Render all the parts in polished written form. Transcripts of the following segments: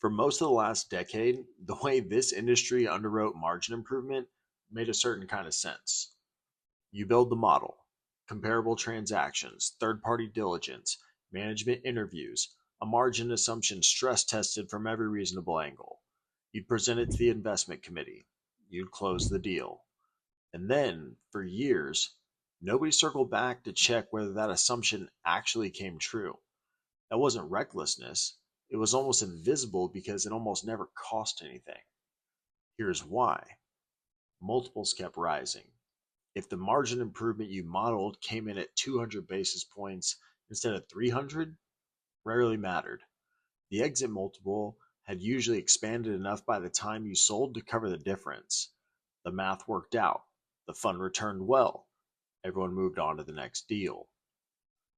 For most of the last decade, the way this industry underwrote margin improvement made a certain kind of sense. You build the model, comparable transactions, third party diligence, management interviews, a margin assumption stress tested from every reasonable angle. You'd present it to the investment committee. You'd close the deal. And then, for years, nobody circled back to check whether that assumption actually came true. That wasn't recklessness, it was almost invisible because it almost never cost anything. Here's why: multiples kept rising. If the margin improvement you modeled came in at 200 basis points instead of 300, rarely mattered. The exit multiple had usually expanded enough by the time you sold to cover the difference. The math worked out. The fund returned well. Everyone moved on to the next deal.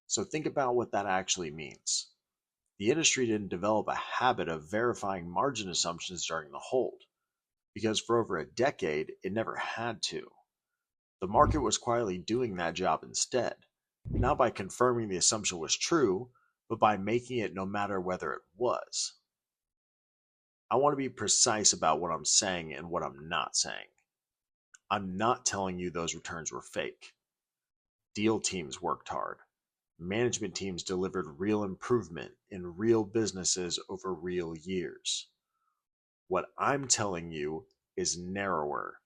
So think about what that actually means. The industry didn't develop a habit of verifying margin assumptions during the hold, because for over a decade it never had to. The market was quietly doing that job instead, not by confirming the assumption was true, but by making it no matter whether it was. I want to be precise about what I'm saying and what I'm not saying. I'm not telling you those returns were fake. Deal teams worked hard. Management teams delivered real improvement in real businesses over real years. What I'm telling you is narrower,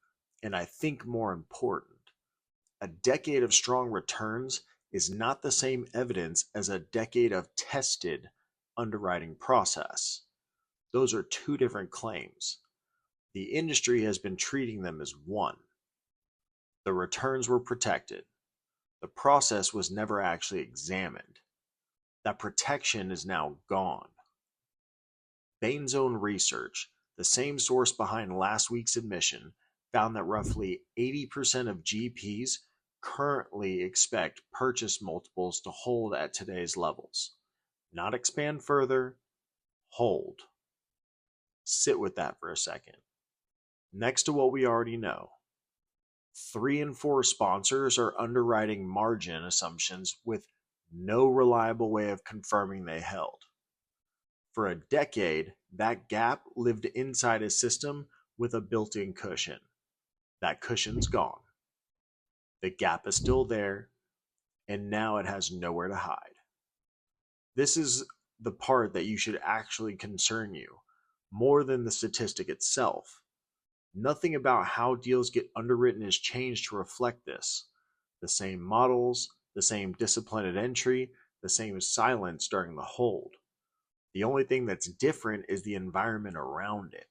and I think more important. A decade of strong returns is not the same evidence as a decade of tested underwriting process. Those are two different claims. The industry has been treating them as one. The returns were protected. The process was never actually examined. That protection is now gone. Bain's own research, the same source behind last week's admission, found that roughly 80% of GPs currently expect purchase multiples to hold at today's levels. Not expand further, hold. Sit with that for a second. Next to what we already know, 3 in 4 sponsors are underwriting margin assumptions with no reliable way of confirming they held. For a decade, that gap lived inside a system with a built-in cushion. That cushion's gone. The gap is still there, and now it has nowhere to hide. This is the part that you should actually concern you, more than the statistic itself. Nothing about how deals get underwritten is changed to reflect this. The same models, the same discipline at entry, the same silence during the hold. The only thing that's different is the environment around it,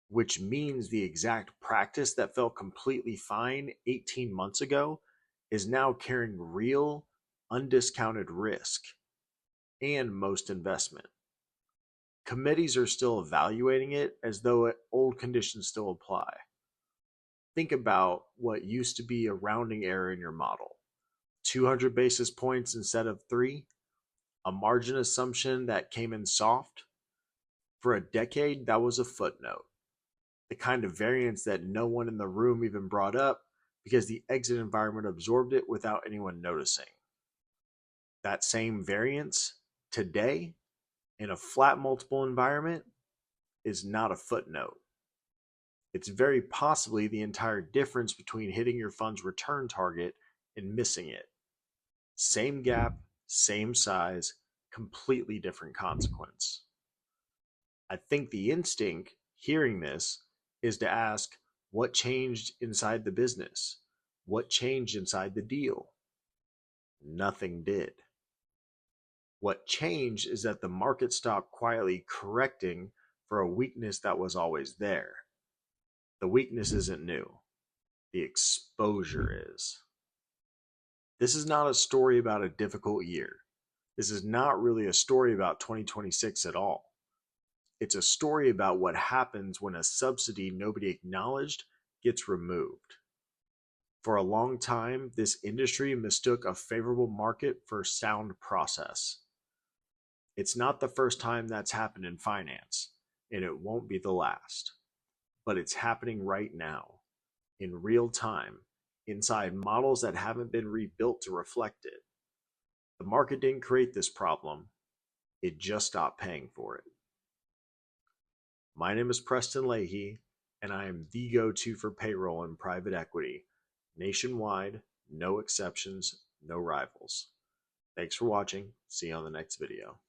which means the exact practice that felt completely fine 18 months ago is now carrying real, undiscounted risk and most investment. Committees are still evaluating it as though old conditions still apply. Think about what used to be a rounding error in your model: 200 basis points instead of 3, a margin assumption that came in soft. For a decade, that was a footnote, the kind of variance that no one in the room even brought up because the exit environment absorbed it without anyone noticing. That same variance, today, in a flat multiple environment, is not a footnote. It's very possibly the entire difference between hitting your fund's return target and missing it. Same gap, same size, completely different consequence. I think the instinct, hearing this, is to ask, what changed inside the business? What changed inside the deal? Nothing did. What changed is that the market stopped quietly correcting for a weakness that was always there. The weakness isn't new. The exposure is. This is not a story about a difficult year. This is not really a story about 2026 at all. It's a story about what happens when a subsidy nobody acknowledged gets removed. For a long time, this industry mistook a favorable market for sound process. It's not the first time that's happened in finance, and it won't be the last. But it's happening right now, in real time, inside models that haven't been rebuilt to reflect it. The market didn't create this problem, it just stopped paying for it. My name is Preston Leahy, and I am the go-to for payroll and private equity. Nationwide, no exceptions, no rivals. Thanks for watching. See you on the next video.